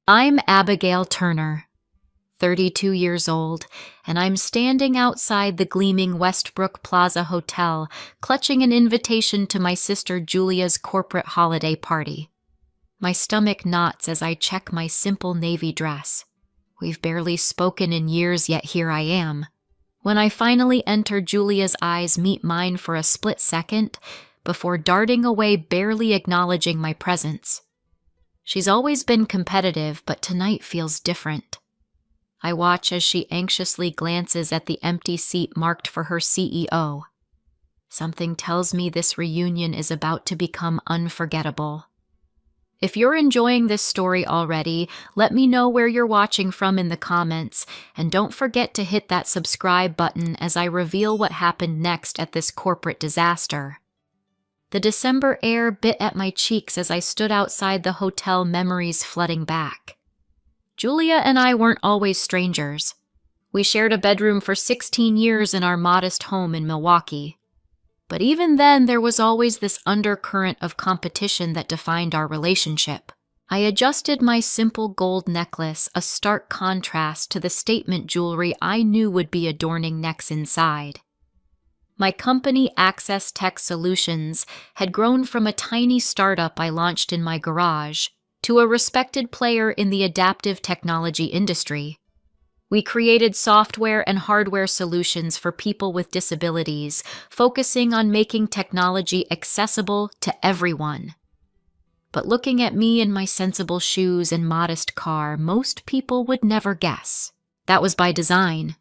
I'm Abigail Turner, 32 years old, and I'm standing outside the gleaming Westbrook Plaza Hotel, clutching an invitation to my sister Julia's corporate holiday party. My stomach knots as I check my simple navy dress. We've barely spoken in years, yet here I am. When I finally enter, Julia's eyes meet mine for a split second before darting away, barely acknowledging my presence. She's always been competitive, but tonight feels different. I watch as she anxiously glances at the empty seat marked for her CEO. Something tells me this reunion is about to become unforgettable. If you're enjoying this story already, let me know where you're watching from in the comments, and don't forget to hit that subscribe button as I reveal what happened next at this corporate disaster. The December air bit at my cheeks as I stood outside the hotel, memories flooding back. Julia and I weren't always strangers. We shared a bedroom for 16 years in our modest home in Milwaukee. But even then, there was always this undercurrent of competition that defined our relationship. I adjusted my simple gold necklace, a stark contrast to the statement jewelry I knew would be adorning necks inside. My company, Access Tech Solutions, had grown from a tiny startup I launched in my garage to a respected player in the adaptive technology industry. We created software and hardware solutions for people with disabilities, focusing on making technology accessible to everyone. But looking at me in my sensible shoes and modest car, most people would never guess. That was by design.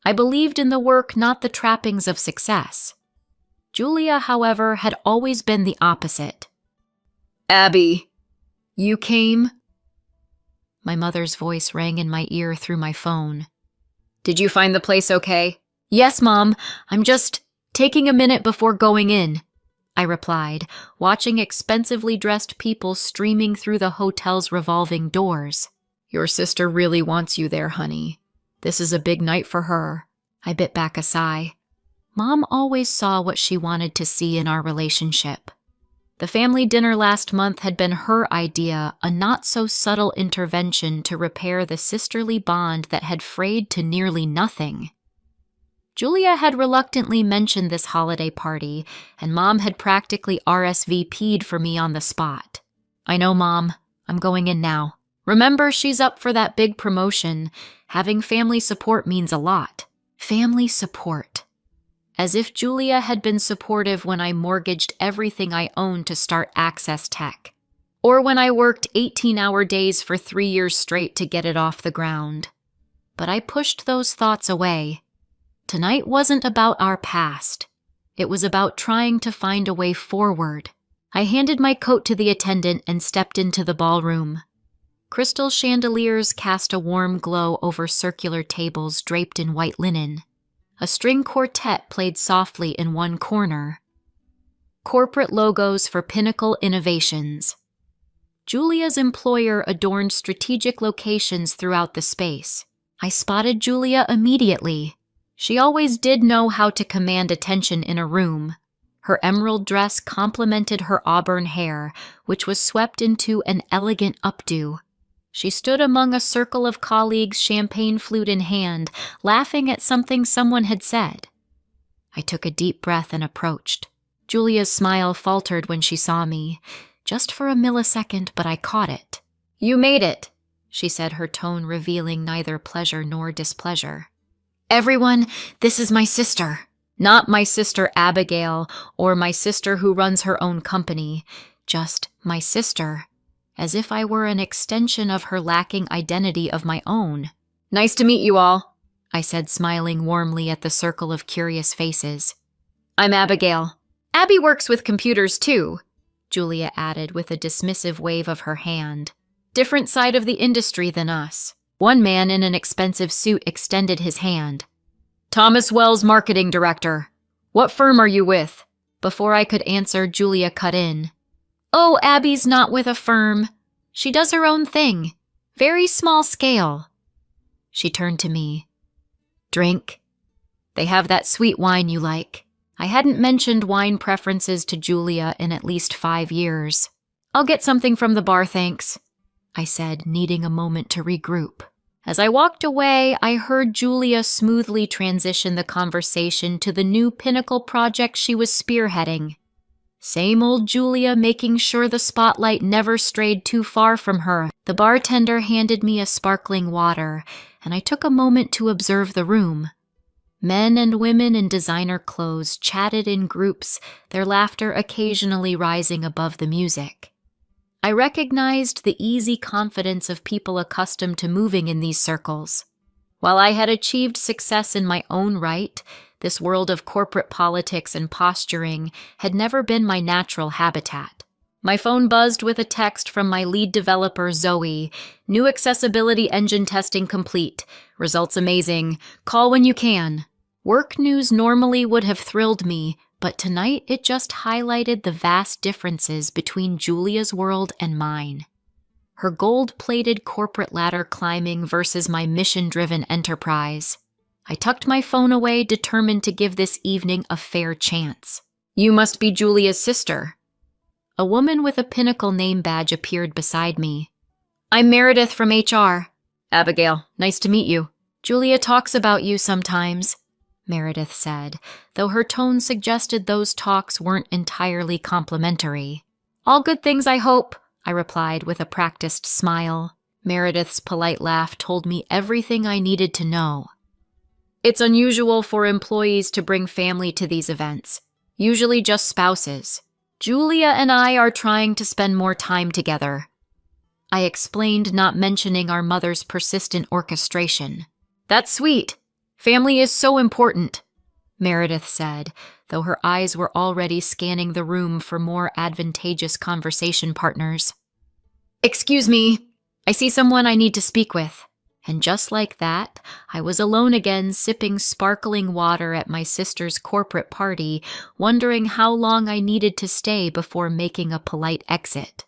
I believed in the work, not the trappings of success. Julia, however, had always been the opposite. "Abby, you came?" My mother's voice rang in my ear through my phone. "Did you find the place okay?" "Yes, Mom. I'm just taking a minute before going in," I replied, watching expensively dressed people streaming through the hotel's revolving doors. "Your sister really wants you there, honey. This is a big night for her." I bit back a sigh. Mom always saw what she wanted to see in our relationship. The family dinner last month had been her idea, a not-so-subtle intervention to repair the sisterly bond that had frayed to nearly nothing. Julia had reluctantly mentioned this holiday party, and Mom had practically RSVP'd for me on the spot. "I know, Mom. I'm going in now. Remember, she's up for that big promotion. Having family support means a lot." Family support. As if Julia had been supportive when I mortgaged everything I owned to start Access Tech, or when I worked 18-hour days for 3 years straight to get it off the ground. But I pushed those thoughts away. Tonight wasn't about our past. It was about trying to find a way forward. I handed my coat to the attendant and stepped into the ballroom. Crystal chandeliers cast a warm glow over circular tables draped in white linen. A string quartet played softly in one corner. Corporate logos for Pinnacle Innovations. Julia's employer adorned strategic locations throughout the space. I spotted Julia immediately. She always did know how to command attention in a room. Her emerald dress complemented her auburn hair, which was swept into an elegant updo. She stood among a circle of colleagues, champagne flute in hand, laughing at something someone had said. I took a deep breath and approached. Julia's smile faltered when she saw me, just for a millisecond, but I caught it. "You made it," she said, her tone revealing neither pleasure nor displeasure. "Everyone, this is my sister. Not my sister Abigail, or my sister who runs her own company. Just my sister. As if I were an extension of her lacking identity of my own. "Nice to meet you all," I said, smiling warmly at the circle of curious faces. "I'm Abigail. Abby works with computers too," Julia added with a dismissive wave of her hand. "Different side of the industry than us." One man in an expensive suit extended his hand. "Thomas Wells, marketing director. What firm are you with?" Before I could answer, Julia cut in. "Oh, Abby's not with a firm. She does her own thing. Very small scale." She turned to me. "Drink? They have that sweet wine you like." I hadn't mentioned wine preferences to Julia in at least 5 years. "I'll get something from the bar, thanks." I said, needing a moment to regroup. As I walked away, I heard Julia smoothly transition the conversation to the new pinnacle project she was spearheading. Same old Julia, making sure the spotlight never strayed too far from her. The bartender handed me a sparkling water, and I took a moment to observe the room. Men and women in designer clothes chatted in groups, their laughter occasionally rising above the music. I recognized the easy confidence of people accustomed to moving in these circles. While I had achieved success in my own right, this world of corporate politics and posturing had never been my natural habitat. My phone buzzed with a text from my lead developer, Zoe. New accessibility engine testing complete. Results amazing. Call when you can. Work news normally would have thrilled me, but tonight it just highlighted the vast differences between Julia's world and mine. Her gold-plated corporate ladder climbing versus my mission-driven enterprise. I tucked my phone away, determined to give this evening a fair chance. You must be Julia's sister. A woman with a Pinnacle name badge appeared beside me. I'm Meredith from HR. Abigail, nice to meet you. Julia talks about you sometimes, Meredith said, though her tone suggested those talks weren't entirely complimentary. All good things, I hope, I replied with a practiced smile. Meredith's polite laugh told me everything I needed to know. It's unusual for employees to bring family to these events, usually just spouses. Julia and I are trying to spend more time together. I explained, not mentioning our mother's persistent orchestration. That's sweet. Family is so important, Meredith said, though her eyes were already scanning the room for more advantageous conversation partners. Excuse me, I see someone I need to speak with. And just like that, I was alone again, sipping sparkling water at my sister's corporate party, wondering how long I needed to stay before making a polite exit.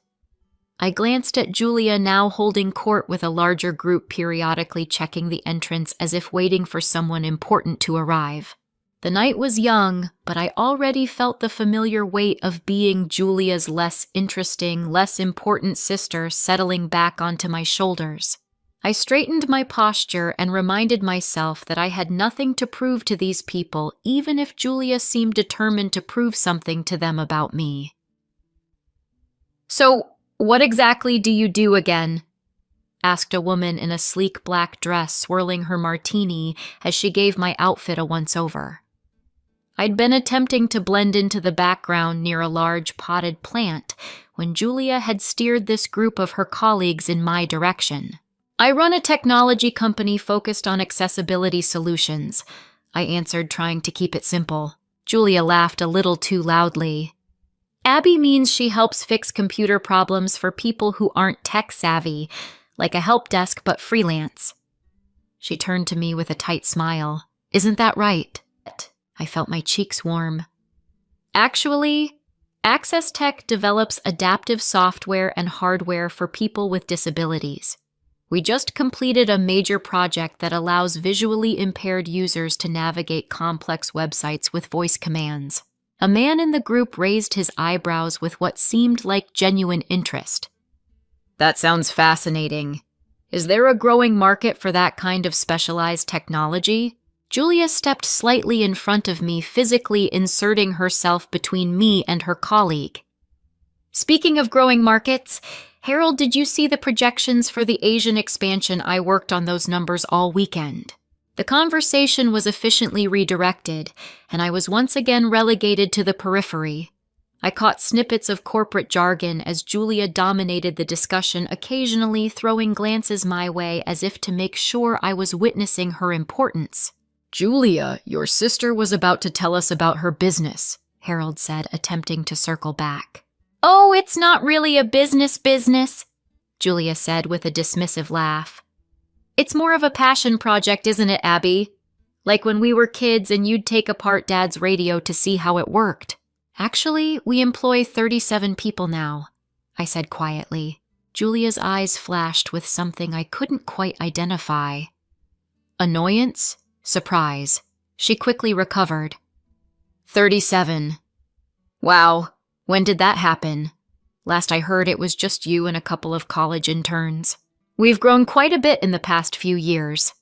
I glanced at Julia, now holding court with a larger group, periodically checking the entrance as if waiting for someone important to arrive. The night was young, but I already felt the familiar weight of being Julia's less interesting, less important sister settling back onto my shoulders. I straightened my posture and reminded myself that I had nothing to prove to these people, even if Julia seemed determined to prove something to them about me. So, what exactly do you do again? Asked a woman in a sleek black dress, swirling her martini as she gave my outfit a once-over. I'd been attempting to blend into the background near a large potted plant when Julia had steered this group of her colleagues in my direction. I run a technology company focused on accessibility solutions, I answered, trying to keep it simple. Julia laughed a little too loudly. Abby means she helps fix computer problems for people who aren't tech-savvy, like a help desk but freelance. She turned to me with a tight smile. Isn't that right? I felt my cheeks warm. Actually, Access Tech develops adaptive software and hardware for people with disabilities. We just completed a major project that allows visually impaired users to navigate complex websites with voice commands. A man in the group raised his eyebrows with what seemed like genuine interest. That sounds fascinating. Is there a growing market for that kind of specialized technology? Julia stepped slightly in front of me, physically inserting herself between me and her colleague. Speaking of growing markets, Harold, did you see the projections for the Asian expansion? I worked on those numbers all weekend. The conversation was efficiently redirected, and I was once again relegated to the periphery. I caught snippets of corporate jargon as Julia dominated the discussion, occasionally throwing glances my way as if to make sure I was witnessing her importance. Julia, your sister was about to tell us about her business, Harold said, attempting to circle back. Oh, it's not really a business, Julia said with a dismissive laugh. It's more of a passion project, isn't it, Abby? Like when we were kids and you'd take apart Dad's radio to see how it worked. Actually, we employ 37 people now, I said quietly. Julia's eyes flashed with something I couldn't quite identify. Annoyance? Surprise. She quickly recovered. 37. Wow. When did that happen? Last I heard, it was just you and a couple of college interns. We've grown quite a bit in the past few years,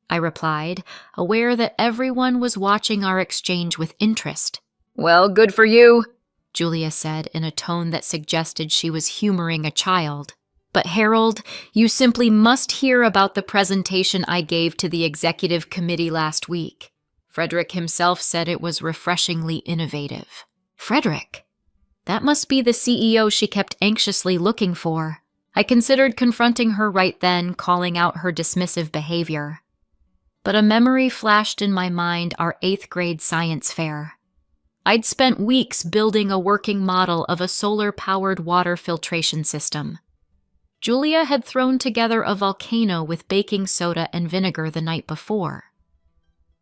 I replied, aware that everyone was watching our exchange with interest. Well, good for you, Julia said in a tone that suggested she was humoring a child. But Harold, you simply must hear about the presentation I gave to the executive committee last week. Frederick himself said it was refreshingly innovative. Frederick? That must be the CEO she kept anxiously looking for. I considered confronting her right then, calling out her dismissive behavior. But a memory flashed in my mind, our 8th grade science fair. I'd spent weeks building a working model of a solar-powered water filtration system. Julia had thrown together a volcano with baking soda and vinegar the night before.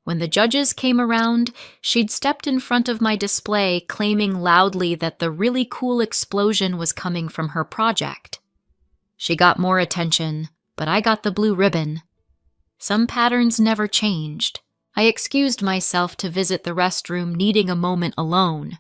When the judges came around, she'd stepped in front of my display, claiming loudly that the really cool explosion was coming from her project. She got more attention, but I got the blue ribbon. Some patterns never changed. I excused myself to visit the restroom, needing a moment alone.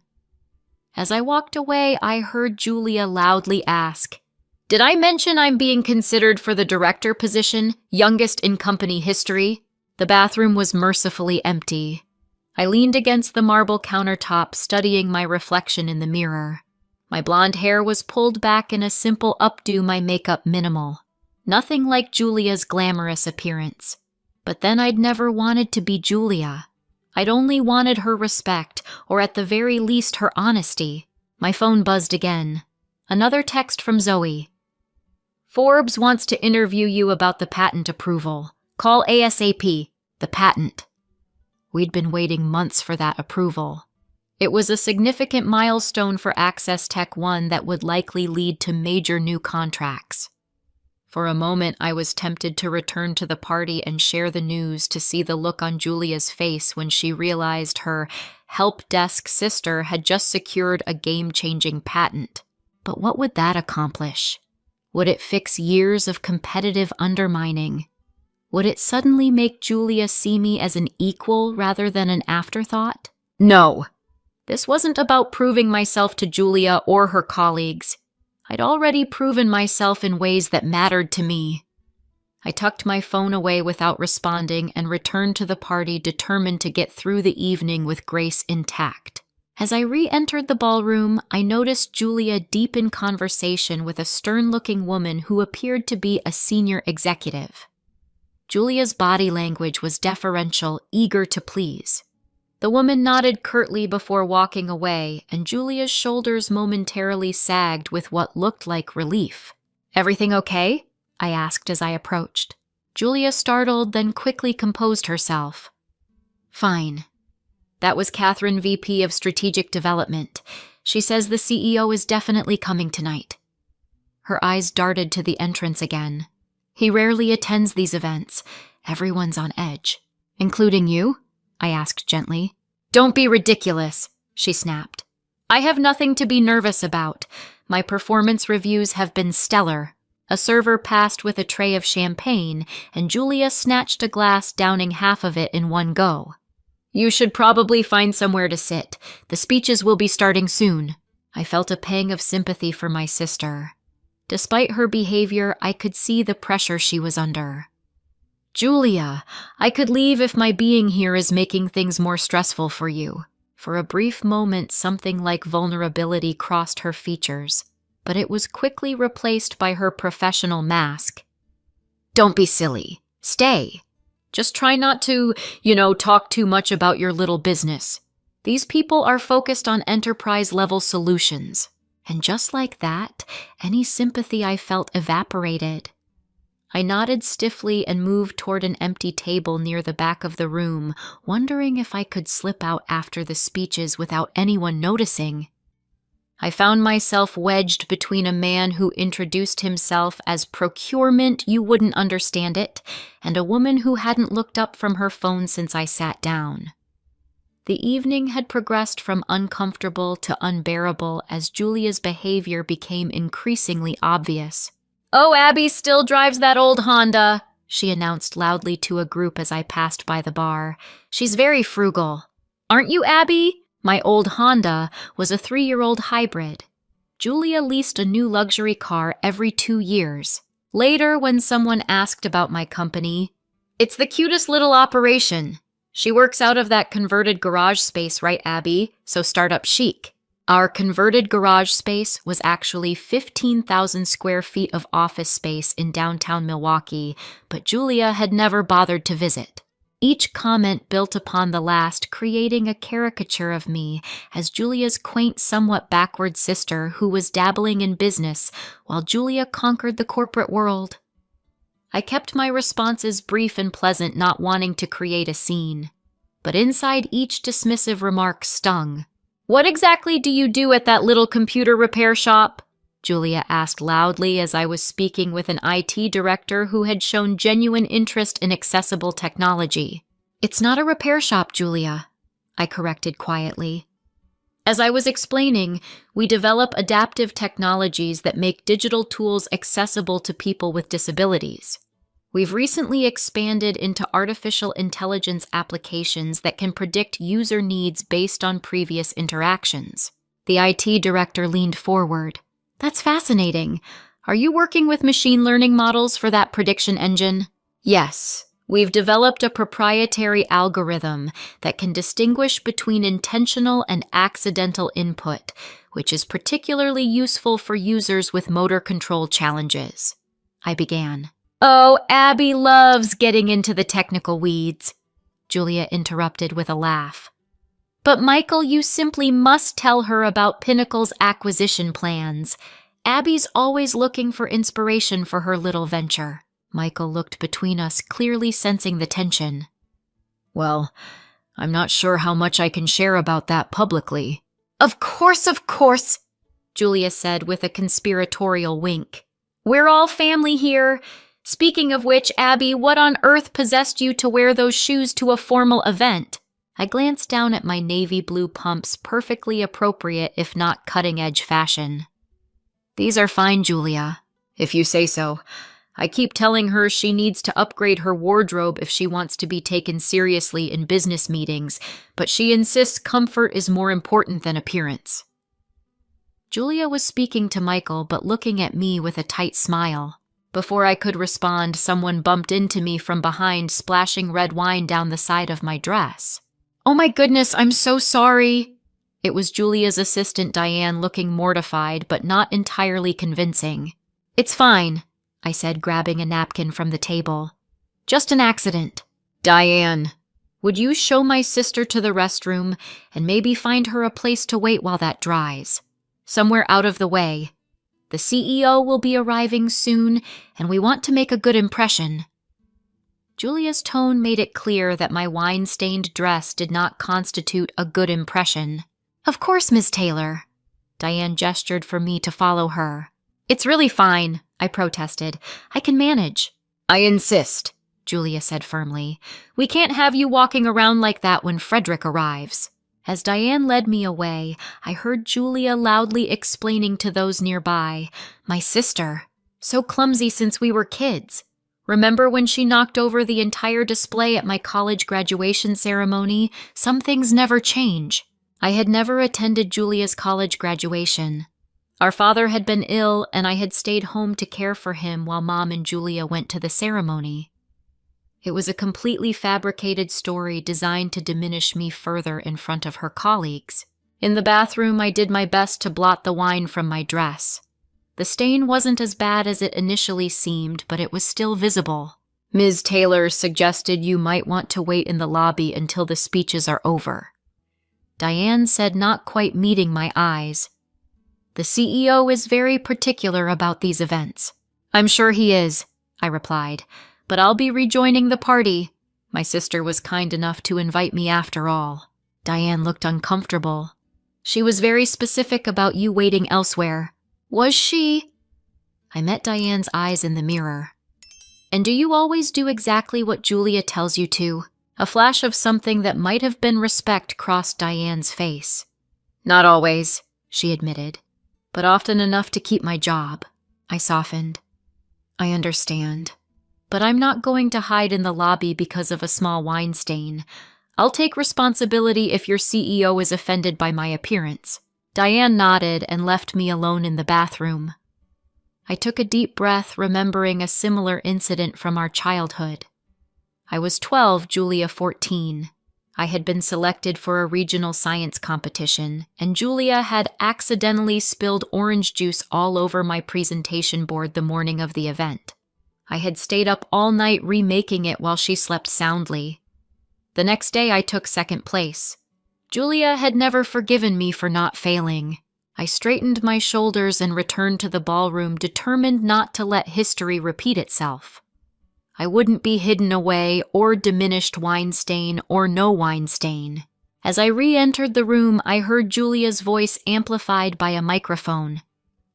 As I walked away, I heard Julia loudly ask, "Did I mention I'm being considered for the director position, youngest in company history?" The bathroom was mercifully empty. I leaned against the marble countertop, studying my reflection in the mirror. My blonde hair was pulled back in a simple updo, my makeup minimal. Nothing like Julia's glamorous appearance. But then I'd never wanted to be Julia. I'd only wanted her respect, or at the very least her honesty. My phone buzzed again. Another text from Zoe. "Forbes wants to interview you about the patent approval. Call ASAP. The patent." We'd been waiting months for that approval. It was a significant milestone for Access Tech One that would likely lead to major new contracts. For a moment, I was tempted to return to the party and share the news, to see the look on Julia's face when she realized her help desk sister had just secured a game-changing patent. But what would that accomplish? Would it fix years of competitive undermining? Would it suddenly make Julia see me as an equal rather than an afterthought? No. This wasn't about proving myself to Julia or her colleagues. I'd already proven myself in ways that mattered to me. I tucked my phone away without responding and returned to the party, determined to get through the evening with Grace intact. As I re-entered the ballroom, I noticed Julia deep in conversation with a stern-looking woman who appeared to be a senior executive. Julia's body language was deferential, eager to please. The woman nodded curtly before walking away, and Julia's shoulders momentarily sagged with what looked like relief. "Everything okay?" I asked as I approached. Julia startled, then quickly composed herself. "Fine." That was Catherine, VP of Strategic Development. She says the CEO is definitely coming tonight. Her eyes darted to the entrance again. He rarely attends these events. Everyone's on edge. "Including you?" I asked gently. "Don't be ridiculous," she snapped. "I have nothing to be nervous about. My performance reviews have been stellar." A server passed with a tray of champagne, and Julia snatched a glass, downing half of it in one go. "You should probably find somewhere to sit. The speeches will be starting soon." I felt a pang of sympathy for my sister. Despite her behavior, I could see the pressure she was under. "Julia, I could leave if my being here is making things more stressful for you." For a brief moment, something like vulnerability crossed her features, but it was quickly replaced by her professional mask. "Don't be silly. Stay. Just try not to, talk too much about your little business. These people are focused on enterprise-level solutions." And just like that, any sympathy I felt evaporated. I nodded stiffly and moved toward an empty table near the back of the room, wondering if I could slip out after the speeches without anyone noticing. I found myself wedged between a man who introduced himself as procurement, you wouldn't understand it, and a woman who hadn't looked up from her phone since I sat down. The evening had progressed from uncomfortable to unbearable as Julia's behavior became increasingly obvious. "Oh, Abby still drives that old Honda," she announced loudly to a group as I passed by the bar. "She's very frugal. Aren't you, Abby?" My old Honda was a 3-year-old hybrid. Julia leased a new luxury car every 2 years. Later, when someone asked about my company, "It's the cutest little operation. She works out of that converted garage space, right, Abby? So startup chic." Our converted garage space was actually 15,000 square feet of office space in downtown Milwaukee, but Julia had never bothered to visit. Each comment built upon the last, creating a caricature of me as Julia's quaint, somewhat backward sister who was dabbling in business while Julia conquered the corporate world. I kept my responses brief and pleasant, not wanting to create a scene. But inside each dismissive remark stung. "What exactly do you do at that little computer repair shop?" Julia asked loudly as I was speaking with an IT director who had shown genuine interest in accessible technology. "It's not a repair shop, Julia," I corrected quietly. As I was explaining, we develop adaptive technologies that make digital tools accessible to people with disabilities. We've recently expanded into artificial intelligence applications that can predict user needs based on previous interactions. The IT director leaned forward. "That's fascinating. Are you working with machine learning models for that prediction engine?" "Yes. We've developed a proprietary algorithm that can distinguish between intentional and accidental input, which is particularly useful for users with motor control challenges," I began. "Oh, Abby loves getting into the technical weeds," Julia interrupted with a laugh. "But Michael, you simply must tell her about Pinnacle's acquisition plans. Abby's always looking for inspiration for her little venture." Michael looked between us, clearly sensing the tension. "Well, I'm not sure how much I can share about that publicly." Of course, Julia said with a conspiratorial wink. "We're all family here. Speaking of which, Abby, what on earth possessed you to wear those shoes to a formal event?" I glanced down at my navy blue pumps, perfectly appropriate if not cutting-edge fashion. "These are fine, Julia, if you say so. I keep telling her she needs to upgrade her wardrobe if she wants to be taken seriously in business meetings, but she insists comfort is more important than appearance." Julia was speaking to Michael, but looking at me with a tight smile. Before I could respond, someone bumped into me from behind, splashing red wine down the side of my dress. "Oh my goodness, I'm so sorry." It was Julia's assistant, Diane, looking mortified, but not entirely convincing. "It's fine," I said, grabbing a napkin from the table. "Just an accident." "Diane, would you show my sister to the restroom and maybe find her a place to wait while that dries? Somewhere out of the way. The CEO will be arriving soon, and we want to make a good impression." Julia's tone made it clear that my wine-stained dress did not constitute a good impression. "Of course, Ms. Taylor." Diane gestured for me to follow her. "It's really fine," I protested. "I can manage." "I insist," Julia said firmly. "We can't have you walking around like that when Frederick arrives." As Diane led me away, I heard Julia loudly explaining to those nearby, "My sister, so clumsy since we were kids. Remember when she knocked over the entire display at my college graduation ceremony? Some things never change." I had never attended Julia's college graduation. Our father had been ill, and I had stayed home to care for him while Mom and Julia went to the ceremony. It was a completely fabricated story designed to diminish me further in front of her colleagues. In the bathroom, I did my best to blot the wine from my dress. The stain wasn't as bad as it initially seemed, but it was still visible. "Ms. Taylor suggested you might want to wait in the lobby until the speeches are over," Diane said, not quite meeting my eyes. "The CEO is very particular about these events." "I'm sure he is," I replied, "but I'll be rejoining the party. My sister was kind enough to invite me after all." Diane looked uncomfortable. "She was very specific about you waiting elsewhere." "Was she?" I met Diane's eyes in the mirror. "And do you always do exactly what Julia tells you to?" A flash of something that might have been respect crossed Diane's face. "Not always," she admitted, "but often enough to keep my job." I softened. "I understand. But I'm not going to hide in the lobby because of a small wine stain. I'll take responsibility if your CEO is offended by my appearance." Diane nodded and left me alone in the bathroom. I took a deep breath, remembering a similar incident from our childhood. I was 12, Julia 14. I had been selected for a regional science competition, and Julia had accidentally spilled orange juice all over my presentation board the morning of the event. I had stayed up all night remaking it while she slept soundly. The next day I took second place. Julia had never forgiven me for not failing. I straightened my shoulders and returned to the ballroom, determined not to let history repeat itself. I wouldn't be hidden away or diminished wine stain or no wine stain. As I re-entered the room, I heard Julia's voice amplified by a microphone.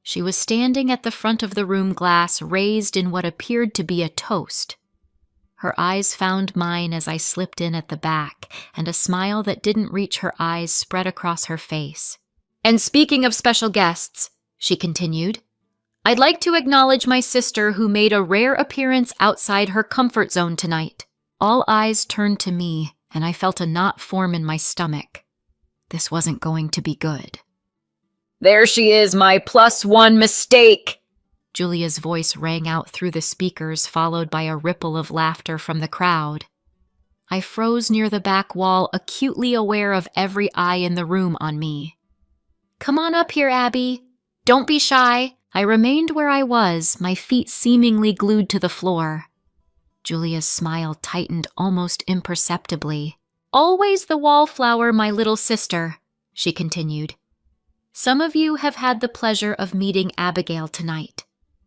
She was standing at the front of the room, glass raised in what appeared to be a toast. Her eyes found mine as I slipped in at the back, and a smile that didn't reach her eyes spread across her face. "And speaking of special guests," she continued, "I'd like to acknowledge my sister who made a rare appearance outside her comfort zone tonight." All eyes turned to me, and I felt a knot form in my stomach. This wasn't going to be good. "There she is, my +1 mistake!" Julia's voice rang out through the speakers, followed by a ripple of laughter from the crowd. I froze near the back wall, acutely aware of every eye in the room on me. "Come on up here, Abby. Don't be shy." I remained where I was, my feet seemingly glued to the floor. Julia's smile tightened almost imperceptibly. "Always the wallflower, my little sister," she continued. "Some of you have had the pleasure of meeting Abigail tonight.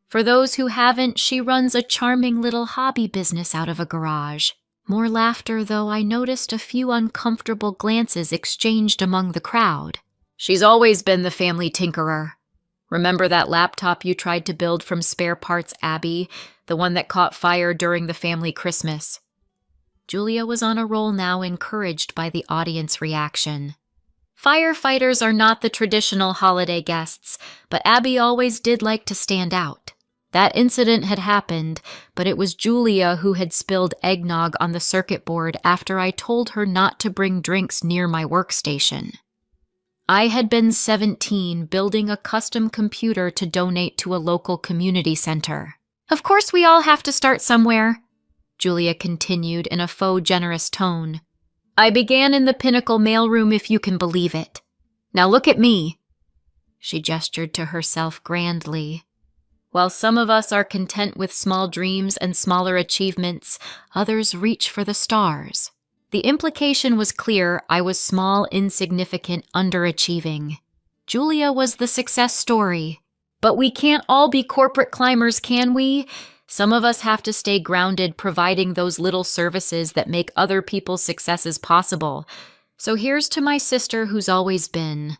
For those who haven't, she runs a charming little hobby business out of a garage." More laughter, though I noticed a few uncomfortable glances exchanged among the crowd. "She's always been the family tinkerer. Remember that laptop you tried to build from spare parts, Abby? The one that caught fire during the family Christmas?" Julia was on a roll now, encouraged by the audience reaction. Firefighters are not the traditional holiday guests, but Abby always did like to stand out. That incident had happened, but it was Julia who had spilled eggnog on the circuit board after I told her not to bring drinks near my workstation. I had been 17, building a custom computer to donate to a local community center. "Of course we all have to start somewhere," Julia continued in a faux generous tone. "I began in the Pinnacle mailroom, if you can believe it. Now look at me." She gestured to herself grandly. While some of us are content with small dreams and smaller achievements, others reach for the stars. The implication was clear. I was small, insignificant, underachieving. Julia was the success story. But we can't all be corporate climbers, can we? Some of us have to stay grounded, providing those little services that make other people's successes possible. So here's to my sister who's always been,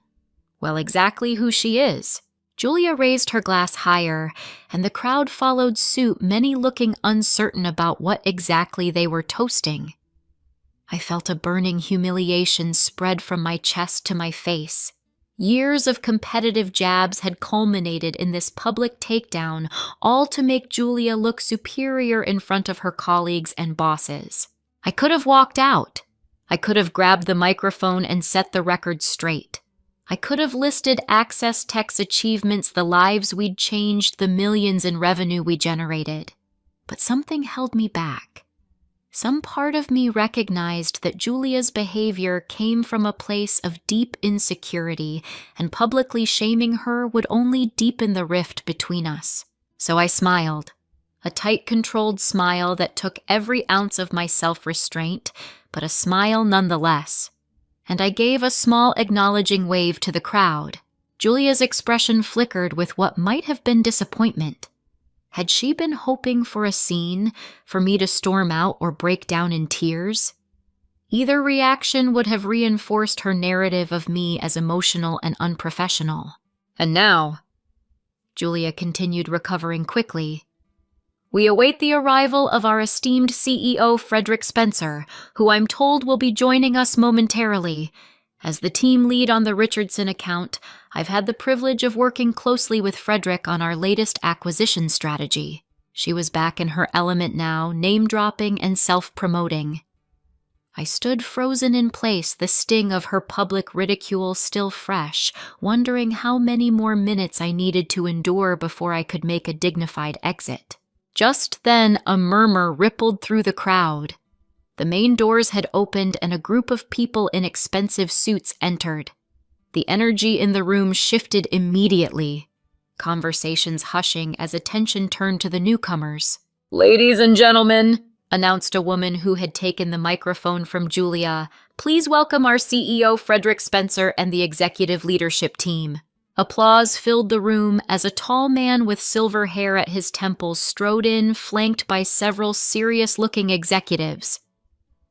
well, exactly who she is. Julia raised her glass higher, and the crowd followed suit, many looking uncertain about what exactly they were toasting. I felt a burning humiliation spread from my chest to my face. Years of competitive jabs had culminated in this public takedown, all to make Julia look superior in front of her colleagues and bosses. I could have walked out. I could have grabbed the microphone and set the record straight. I could have listed Access Tech's achievements, the lives we'd changed, the millions in revenue we generated. But something held me back. Some part of me recognized that Julia's behavior came from a place of deep insecurity, and publicly shaming her would only deepen the rift between us. So I smiled, a tight, controlled smile that took every ounce of my self-restraint, but a smile nonetheless. And I gave a small acknowledging wave to the crowd. Julia's expression flickered with what might have been disappointment. Had she been hoping for a scene, for me to storm out or break down in tears? Either reaction would have reinforced her narrative of me as emotional and unprofessional. "And now," Julia continued, recovering quickly, "we await the arrival of our esteemed CEO, Frederick Spencer, who I'm told will be joining us momentarily. As the team lead on the Richardson account, I've had the privilege of working closely with Frederick on our latest acquisition strategy." She was back in her element now, name-dropping and self-promoting. I stood frozen in place, the sting of her public ridicule still fresh, wondering how many more minutes I needed to endure before I could make a dignified exit. Just then, a murmur rippled through the crowd. The main doors had opened and a group of people in expensive suits entered. The energy in the room shifted immediately, conversations hushing as attention turned to the newcomers. "Ladies and gentlemen," announced a woman who had taken the microphone from Julia, "please welcome our CEO Frederick Spencer and the executive leadership team." Applause filled the room as a tall man with silver hair at his temples strode in, flanked by several serious-looking executives.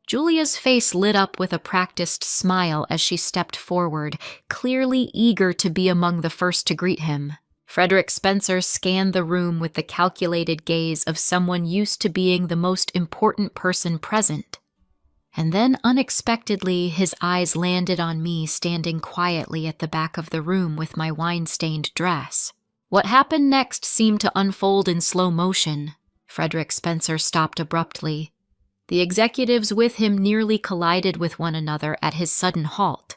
Julia's face lit up with a practiced smile as she stepped forward, clearly eager to be among the first to greet him. Frederick Spencer scanned the room with the calculated gaze of someone used to being the most important person present. And then, unexpectedly, his eyes landed on me standing quietly at the back of the room with my wine-stained dress. What happened next seemed to unfold in slow motion. Frederick Spencer stopped abruptly. The executives with him nearly collided with one another at his sudden halt.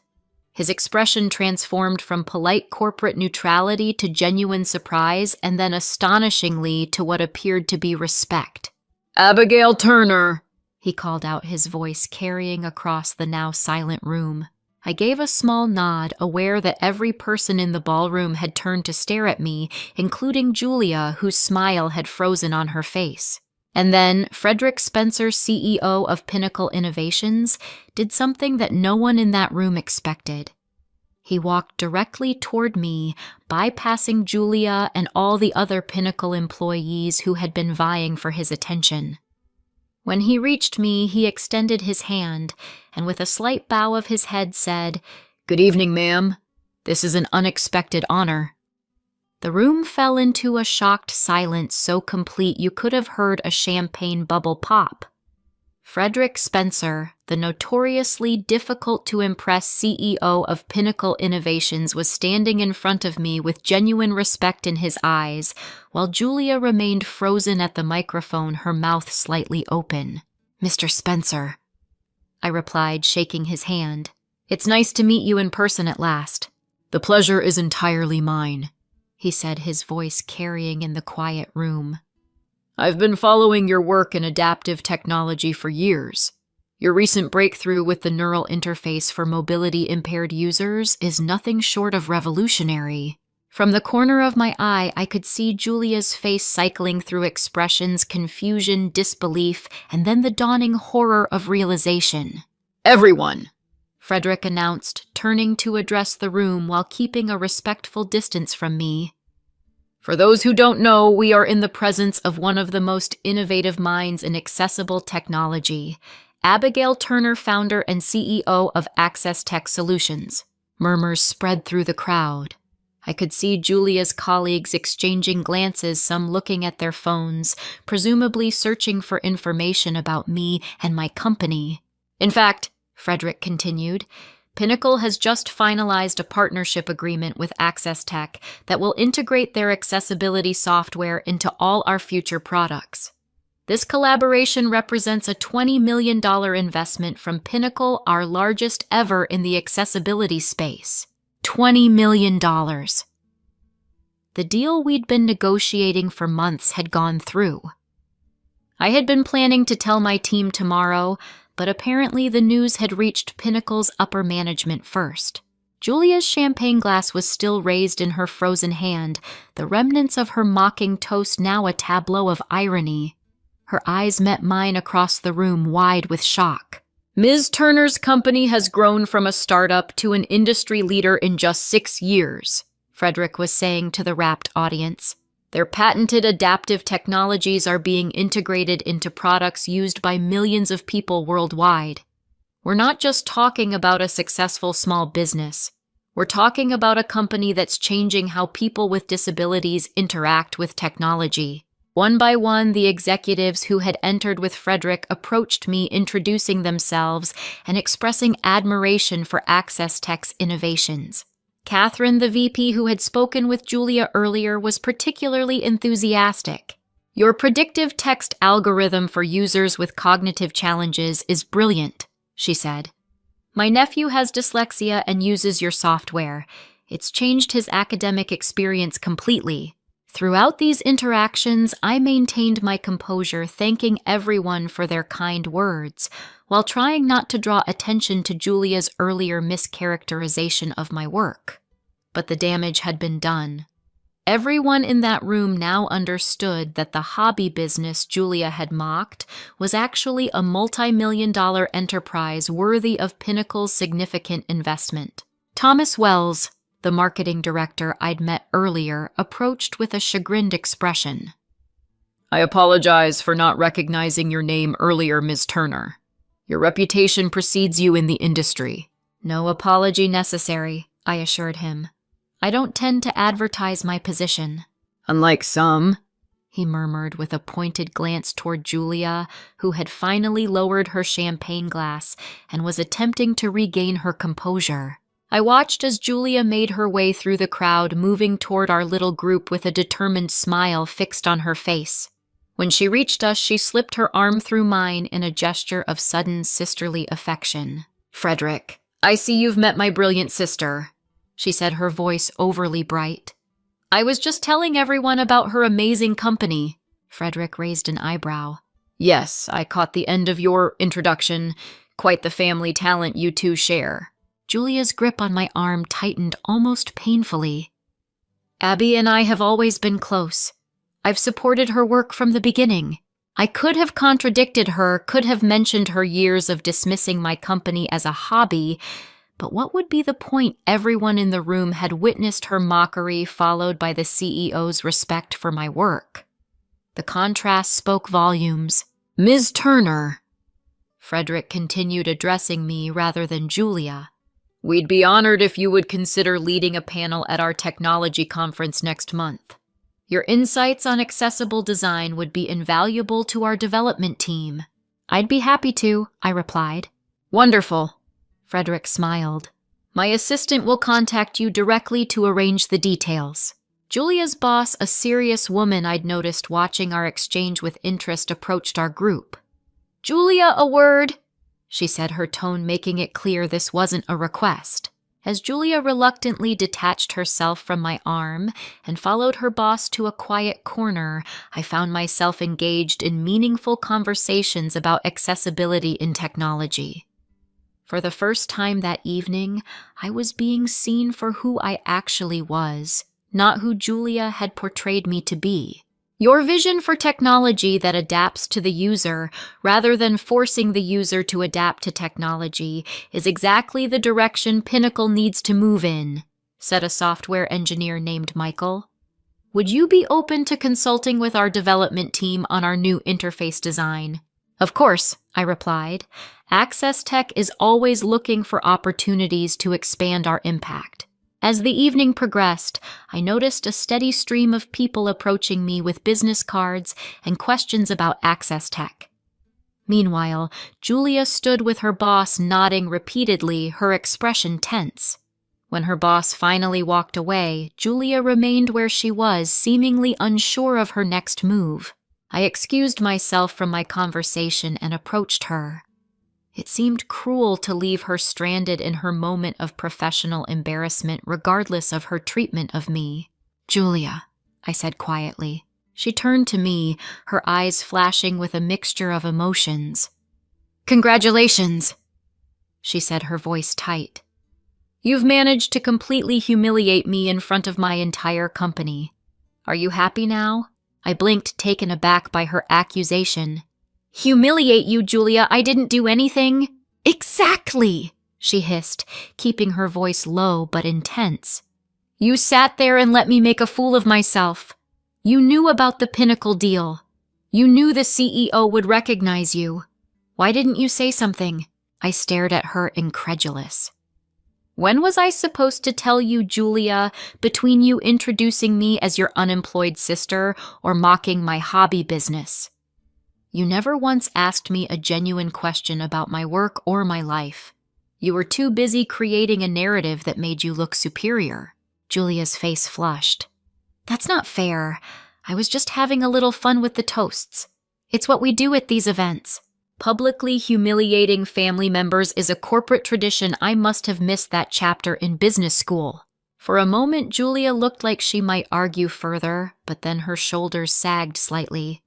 His expression transformed from polite corporate neutrality to genuine surprise and then astonishingly to what appeared to be respect. "Abigail Turner," he called out, his voice carrying across the now silent room. I gave a small nod, aware that every person in the ballroom had turned to stare at me, including Julia, whose smile had frozen on her face. And then Frederick Spencer, CEO of Pinnacle Innovations, did something that no one in that room expected. He walked directly toward me, bypassing Julia and all the other Pinnacle employees who had been vying for his attention. When he reached me, he extended his hand, and with a slight bow of his head said, "Good evening, ma'am. This is an unexpected honor." The room fell into a shocked silence so complete you could have heard a champagne bubble pop. Frederick Spencer, the notoriously difficult-to-impress CEO of Pinnacle Innovations, was standing in front of me with genuine respect in his eyes, while Julia remained frozen at the microphone, her mouth slightly open. "Mr. Spencer," I replied, shaking his hand. "It's nice to meet you in person at last." "The pleasure is entirely mine," he said, his voice carrying in the quiet room. "I've been following your work in adaptive technology for years. Your recent breakthrough with the neural interface for mobility-impaired users is nothing short of revolutionary." From the corner of my eye, I could see Julia's face cycling through expressions, confusion, disbelief, and then the dawning horror of realization. "Everyone," Frederick announced, turning to address the room while keeping a respectful distance from me. "For those who don't know, we are in the presence of one of the most innovative minds in accessible technology, Abigail Turner, founder and CEO of Access Tech Solutions." Murmurs spread through the crowd. I could see Julia's colleagues exchanging glances, some looking at their phones, presumably searching for information about me and my company. "In fact," Frederick continued, "Pinnacle has just finalized a partnership agreement with Access Tech that will integrate their accessibility software into all our future products. This collaboration represents a $20 million investment from Pinnacle, our largest ever in the accessibility space. $20 million. The deal we'd been negotiating for months had gone through. I had been planning to tell my team tomorrow, but apparently the news had reached Pinnacle's upper management first. Julia's champagne glass was still raised in her frozen hand, the remnants of her mocking toast now a tableau of irony. Her eyes met mine across the room, wide with shock. "Ms. Turner's company has grown from a startup to an industry leader in just 6 years," Frederick was saying to the rapt audience. "Their patented adaptive technologies are being integrated into products used by millions of people worldwide. We're not just talking about a successful small business. We're talking about a company that's changing how people with disabilities interact with technology." One by one, the executives who had entered with Frederick approached me, introducing themselves and expressing admiration for Access Tech's innovations. Catherine, the VP who had spoken with Julia earlier, was particularly enthusiastic. "Your predictive text algorithm for users with cognitive challenges is brilliant," she said. My nephew has dyslexia and uses your software. It's changed his academic experience completely. Throughout these interactions, I maintained my composure, thanking everyone for their kind words, while trying not to draw attention to Julia's earlier mischaracterization of my work. But the damage had been done. Everyone in that room now understood that the hobby business Julia had mocked was actually a multi-million-dollar enterprise worthy of Pinnacle's significant investment. Thomas Wells, the marketing director I'd met earlier, approached with a chagrined expression. I apologize for not recognizing your name earlier, Ms. Turner. Your reputation precedes you in the industry. No apology necessary, I assured him. I don't tend to advertise my position. Unlike some, he murmured with a pointed glance toward Julia, who had finally lowered her champagne glass and was attempting to regain her composure. I watched as Julia made her way through the crowd, moving toward our little group with a determined smile fixed on her face. When she reached us, she slipped her arm through mine in a gesture of sudden sisterly affection. Frederick, I see you've met my brilliant sister, she said, her voice overly bright. I was just telling everyone about her amazing company. Frederick raised an eyebrow. Yes, I caught the end of your introduction. Quite the family talent you two share. Julia's grip on my arm tightened almost painfully. Abby and I have always been close. I've supported her work from the beginning. I could have contradicted her, could have mentioned her years of dismissing my company as a hobby, but what would be the point? Everyone in the room had witnessed her mockery, followed by the CEO's respect for my work. The contrast spoke volumes. Ms. Turner, Frederick continued, addressing me rather than Julia. We'd be honored if you would consider leading a panel at our technology conference next month. Your insights on accessible design would be invaluable to our development team. I'd be happy to, I replied. Wonderful. Frederick smiled. My assistant will contact you directly to arrange the details. Julia's boss, a serious woman I'd noticed watching our exchange with interest, approached our group. Julia, a word, she said, her tone making it clear this wasn't a request. As Julia reluctantly detached herself from my arm and followed her boss to a quiet corner, I found myself engaged in meaningful conversations about accessibility in technology. For the first time that evening, I was being seen for who I actually was, not who Julia had portrayed me to be. Your vision for technology that adapts to the user, rather than forcing the user to adapt to technology, is exactly the direction Pinnacle needs to move in, said a software engineer named Michael. Would you be open to consulting with our development team on our new interface design? Of course, I replied. Access Tech is always looking for opportunities to expand our impact. As the evening progressed, I noticed a steady stream of people approaching me with business cards and questions about Access Tech. Meanwhile, Julia stood with her boss, nodding repeatedly, her expression tense. When her boss finally walked away, Julia remained where she was, seemingly unsure of her next move. I excused myself from my conversation and approached her. It seemed cruel to leave her stranded in her moment of professional embarrassment, regardless of her treatment of me. Julia, I said quietly. She turned to me, her eyes flashing with a mixture of emotions. Congratulations, she said, her voice tight. You've managed to completely humiliate me in front of my entire company. Are you happy now? I blinked, taken aback by her accusation. Humiliate you, Julia? I didn't do anything. Exactly, she hissed, keeping her voice low but intense. You sat there and let me make a fool of myself. You knew about the Pinnacle deal. You knew the CEO would recognize you. Why didn't you say something? I stared at her, incredulous. When was I supposed to tell you, Julia, between you introducing me as your unemployed sister or mocking my hobby business? You never once asked me a genuine question about my work or my life. You were too busy creating a narrative that made you look superior. Julia's face flushed. That's not fair. I was just having a little fun with the toasts. It's what we do at these events. Publicly humiliating family members is a corporate tradition. I must have missed that chapter in business school. For a moment, Julia looked like she might argue further, but then her shoulders sagged slightly.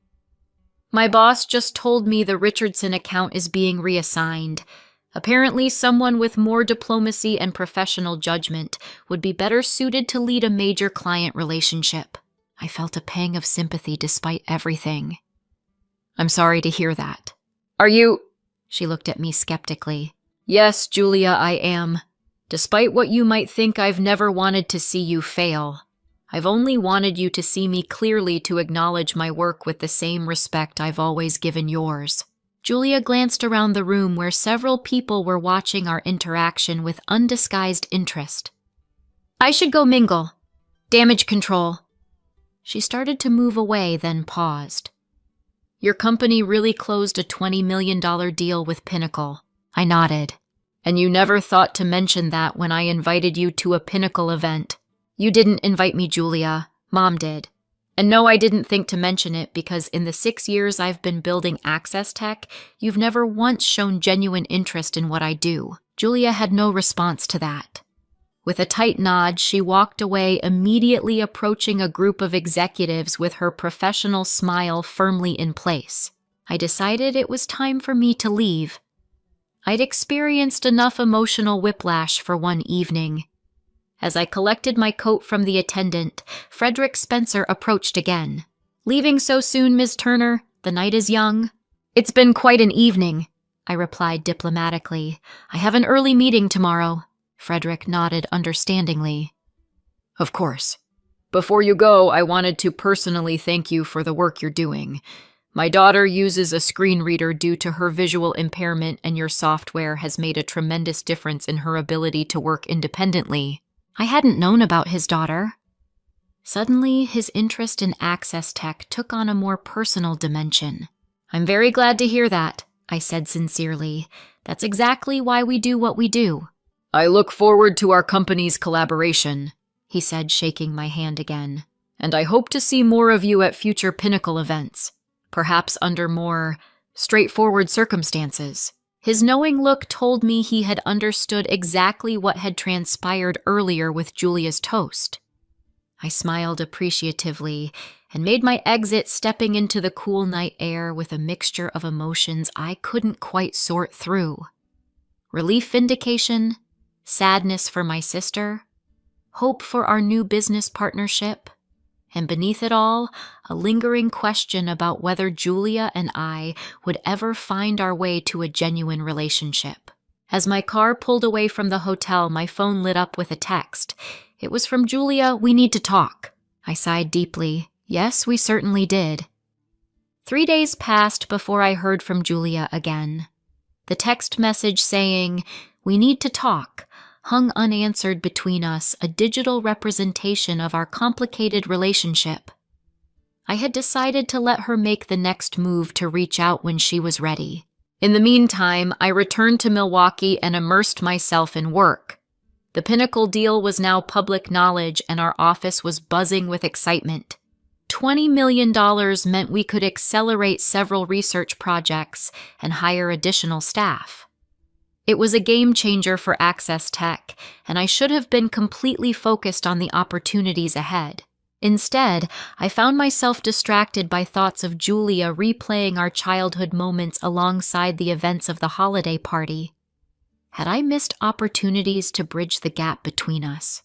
My boss just told me the Richardson account is being reassigned. Apparently, someone with more diplomacy and professional judgment would be better suited to lead a major client relationship. I felt a pang of sympathy despite everything. I'm sorry to hear that. Are you? She looked at me skeptically. Yes, Julia, I am. Despite what you might think, I've never wanted to see you fail. I've only wanted you to see me clearly, to acknowledge my work with the same respect I've always given yours. Julia glanced around the room where several people were watching our interaction with undisguised interest. I should go mingle. Damage control. She started to move away, then paused. Your company really closed a $20 million deal with Pinnacle. I nodded. And you never thought to mention that when I invited you to a Pinnacle event. You didn't invite me, Julia. Mom did. And no, I didn't think to mention it because in the 6 years I've been building Access Tech, you've never once shown genuine interest in what I do. Julia had no response to that. With a tight nod, she walked away, immediately approaching a group of executives with her professional smile firmly in place. I decided it was time for me to leave. I'd experienced enough emotional whiplash for one evening. As I collected my coat from the attendant, Frederick Spencer approached again. Leaving so soon, Ms. Turner? The night is young. It's been quite an evening, I replied diplomatically. I have an early meeting tomorrow. Frederick nodded understandingly. Of course. Before you go, I wanted to personally thank you for the work you're doing. My daughter uses a screen reader due to her visual impairment, and your software has made a tremendous difference in her ability to work independently. I hadn't known about his daughter. Suddenly, his interest in Access Tech took on a more personal dimension. I'm very glad to hear that, I said sincerely. That's exactly why we do what we do. I look forward to our company's collaboration, he said, shaking my hand again. And I hope to see more of you at future Pinnacle events, perhaps under more straightforward circumstances. His knowing look told me he had understood exactly what had transpired earlier with Julia's toast. I smiled appreciatively and made my exit, stepping into the cool night air with a mixture of emotions I couldn't quite sort through. Relief vindication, sadness for my sister, hope for our new business partnership, and beneath it all, a lingering question about whether Julia and I would ever find our way to a genuine relationship. As my car pulled away from the hotel, my phone lit up with a text. It was from Julia. We need to talk. I sighed deeply. Yes, we certainly did. 3 days passed before I heard from Julia again. The text message saying, "We need to talk," hung unanswered between us, a digital representation of our complicated relationship. I had decided to let her make the next move to reach out when she was ready. In the meantime, I returned to Milwaukee and immersed myself in work. The Pinnacle deal was now public knowledge, and our office was buzzing with excitement. $20 million meant we could accelerate several research projects and hire additional staff. It was a game changer for Access Tech, and I should have been completely focused on the opportunities ahead. Instead, I found myself distracted by thoughts of Julia replaying our childhood moments alongside the events of the holiday party. Had I missed opportunities to bridge the gap between us?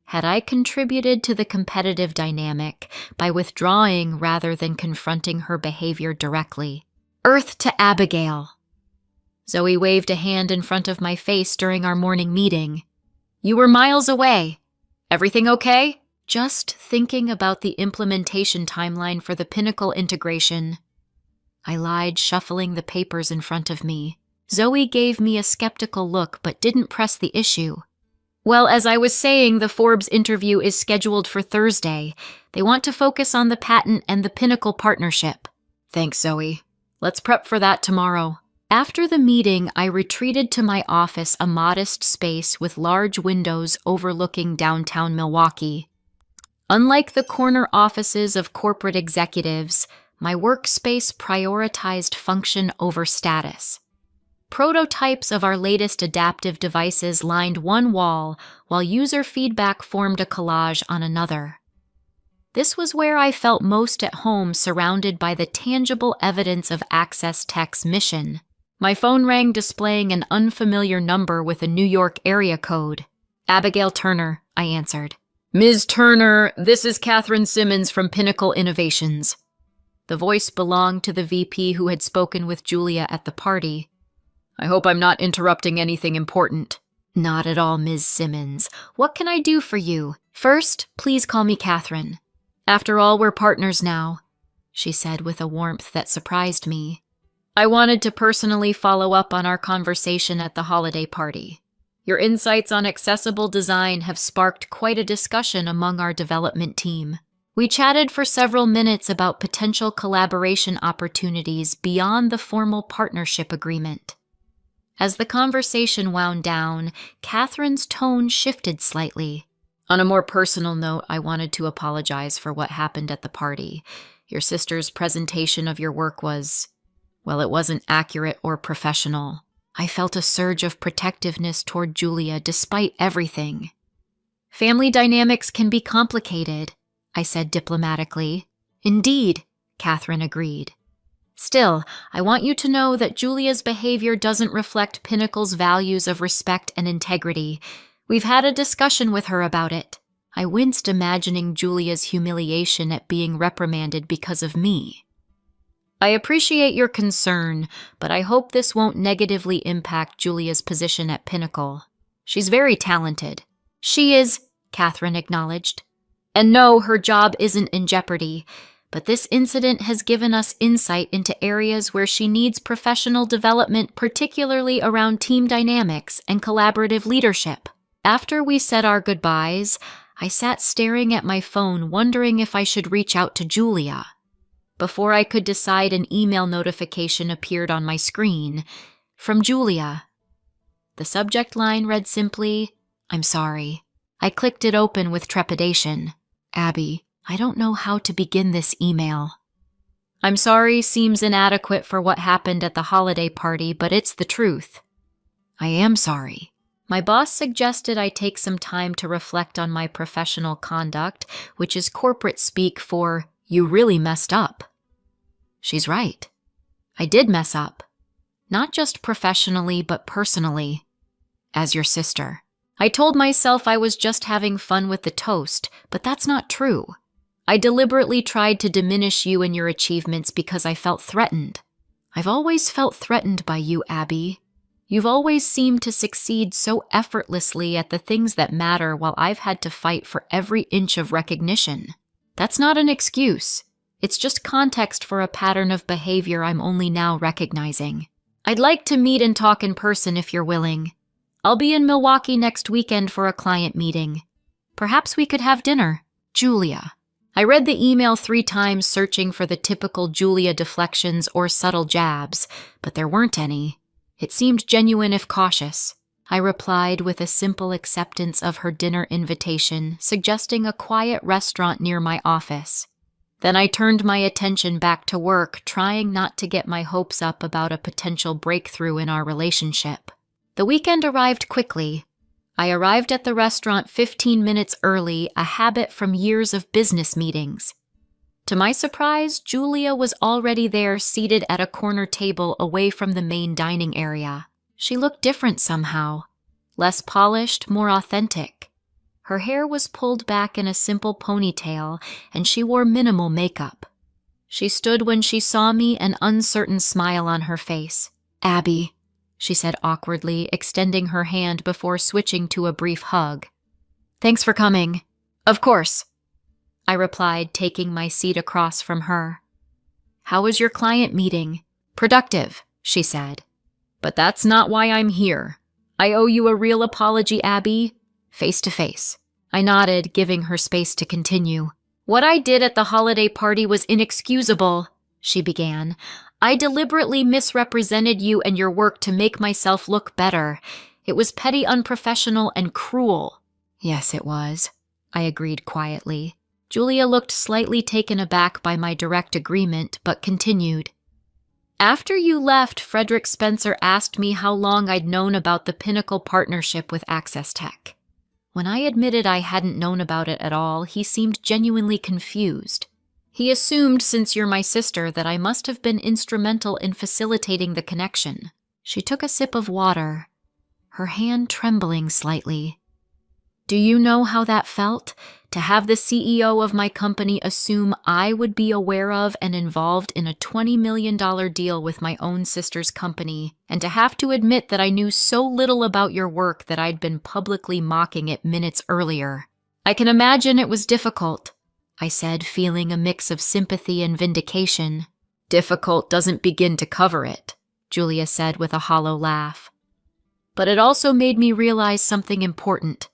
Had I contributed to the competitive dynamic by withdrawing rather than confronting her behavior directly? Earth to Abigail. Zoe waved a hand in front of my face during our morning meeting. You were miles away. Everything okay? Just thinking about the implementation timeline for the Pinnacle integration. I lied, shuffling the papers in front of me. Zoe gave me a skeptical look but didn't press the issue. Well, as I was saying, the Forbes interview is scheduled for Thursday. They want to focus on the patent and the Pinnacle partnership. Thanks, Zoe. Let's prep for that tomorrow. After the meeting, I retreated to my office, a modest space with large windows overlooking downtown Milwaukee. Unlike the corner offices of corporate executives, My workspace prioritized function over status. Prototypes of our latest adaptive devices lined one wall, while user feedback formed a collage on another. This was where I felt most at home, surrounded by the tangible evidence of Access Tech's mission. My phone rang, displaying an unfamiliar number with a New York area code. Abigail Turner, I answered. Ms. Turner, this is Catherine Simmons from Pinnacle Innovations. The voice belonged to the VP who had spoken with Julia at the party. I hope I'm not interrupting anything important. Not at all, Ms. Simmons. What can I do for you? First, please call me Catherine. After all, we're partners now, she said with a warmth that surprised me. I wanted to personally follow up on our conversation at the holiday party. Your insights on accessible design have sparked quite a discussion among our development team. We chatted for several minutes about potential collaboration opportunities beyond the formal partnership agreement. As the conversation wound down, Catherine's tone shifted slightly. On a more personal note, I wanted to apologize for what happened at the party. Your sister's presentation of your work was, well, it wasn't accurate or professional. I felt a surge of protectiveness toward Julia despite everything. Family dynamics can be complicated, I said diplomatically. Indeed, Catherine agreed. Still, I want you to know that Julia's behavior doesn't reflect Pinnacle's values of respect and integrity. We've had a discussion with her about it. I winced imagining Julia's humiliation at being reprimanded because of me. I appreciate your concern, but I hope this won't negatively impact Julia's position at Pinnacle. She's very talented. She is, Catherine acknowledged. And no, her job isn't in jeopardy, but this incident has given us insight into areas where she needs professional development, particularly around team dynamics and collaborative leadership. After we said our goodbyes, I sat staring at my phone, wondering if I should reach out to Julia. Before I could decide, an email notification appeared on my screen. From Julia. The subject line read simply, I'm sorry. I clicked it open with trepidation. Abby, I don't know how to begin this email. I'm sorry seems inadequate for what happened at the holiday party, but it's the truth. I am sorry. My boss suggested I take some time to reflect on my professional conduct, which is corporate speak for, you really messed up. She's right. I did mess up. Not just professionally, but personally. As your sister. I told myself I was just having fun with the toast, but that's not true. I deliberately tried to diminish you and your achievements because I felt threatened. I've always felt threatened by you, Abby. You've always seemed to succeed so effortlessly at the things that matter while I've had to fight for every inch of recognition. That's not an excuse. It's just context for a pattern of behavior I'm only now recognizing. I'd like to meet and talk in person if you're willing. I'll be in Milwaukee next weekend for a client meeting. Perhaps we could have dinner. Julia. I read the email 3 times, searching for the typical Julia deflections or subtle jabs, but there weren't any. It seemed genuine if cautious. I replied with a simple acceptance of her dinner invitation, suggesting a quiet restaurant near my office. Then I turned my attention back to work, trying not to get my hopes up about a potential breakthrough in our relationship. The weekend arrived quickly. I arrived at the restaurant 15 minutes early, a habit from years of business meetings. To my surprise, Julia was already there, seated at a corner table away from the main dining area. She looked different somehow. Less polished, more authentic. Her hair was pulled back in a simple ponytail, and she wore minimal makeup. She stood when she saw me, an uncertain smile on her face. Abby, she said awkwardly, extending her hand before switching to a brief hug. Thanks for coming. Of course, I replied, taking my seat across from her. How was your client meeting? Productive, she said. But that's not why I'm here. I owe you a real apology, Abby. Face to face. I nodded, giving her space to continue. What I did at the holiday party was inexcusable, she began. I deliberately misrepresented you and your work to make myself look better. It was petty, unprofessional, and cruel. Yes, it was, I agreed quietly. Julia looked slightly taken aback by my direct agreement, but continued. After you left, Frederick Spencer asked me how long I'd known about the Pinnacle partnership with Access Tech. When I admitted I hadn't known about it at all, he seemed genuinely confused. He assumed, since you're my sister, that I must have been instrumental in facilitating the connection. She took a sip of water, her hand trembling slightly. Do you know how that felt? To have the CEO of my company assume I would be aware of and involved in a $20 million deal with my own sister's company, and to have to admit that I knew so little about your work that I'd been publicly mocking it minutes earlier. I can imagine it was difficult, I said, feeling a mix of sympathy and vindication. Difficult doesn't begin to cover it, Julia said with a hollow laugh. But it also made me realize something important.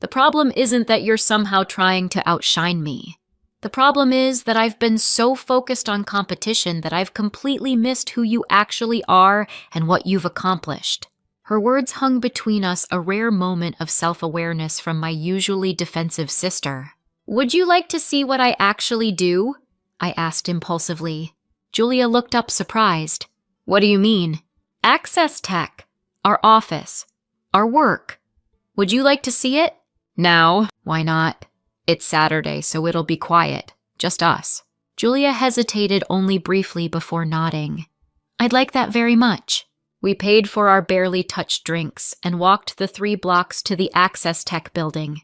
The problem isn't that you're somehow trying to outshine me. The problem is that I've been so focused on competition that I've completely missed who you actually are and what you've accomplished. Her words hung between us, a rare moment of self-awareness from my usually defensive sister. Would you like to see what I actually do? I asked impulsively. Julia looked up surprised. What do you mean? Access Tech. Our office. Our work. Would you like to see it? Now? Why not? It's Saturday, so it'll be quiet. Just us. Julia hesitated only briefly before nodding. I'd like that very much. We paid for our barely touched drinks and walked the 3 blocks to the Access Tech building.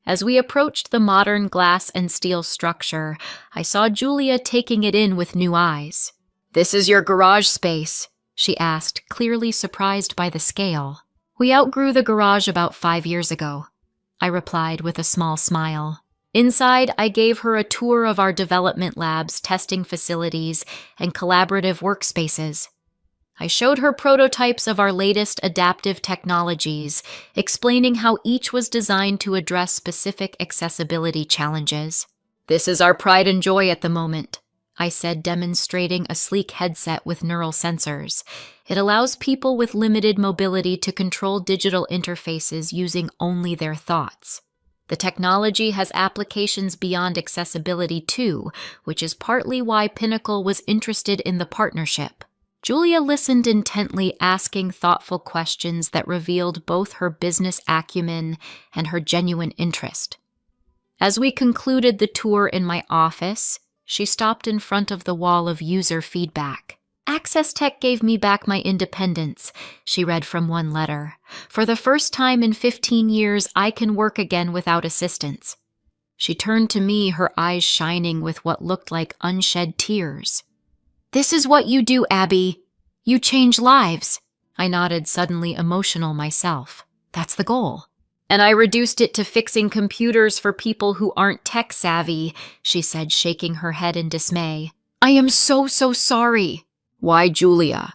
As we approached the modern glass and steel structure, I saw Julia taking it in with new eyes. This is your garage space, she asked, clearly surprised by the scale. We outgrew the garage about 5 years ago, I replied with a small smile. Inside, I gave her a tour of our development labs, testing facilities, and collaborative workspaces. I showed her prototypes of our latest adaptive technologies, explaining how each was designed to address specific accessibility challenges. This is our pride and joy at the moment, I said, demonstrating a sleek headset with neural sensors. It allows people with limited mobility to control digital interfaces using only their thoughts. The technology has applications beyond accessibility too, which is partly why Pinnacle was interested in the partnership. Julia listened intently, asking thoughtful questions that revealed both her business acumen and her genuine interest. As we concluded the tour in my office, she stopped in front of the wall of user feedback. Access Tech gave me back my independence, she read from one letter. For the first time in 15 years, I can work again without assistance. She turned to me, her eyes shining with what looked like unshed tears. This is what you do, Abby. You change lives. I nodded, suddenly emotional myself. That's the goal. And I reduced it to fixing computers for people who aren't tech-savvy, she said, shaking her head in dismay. I am so sorry. Why, Julia?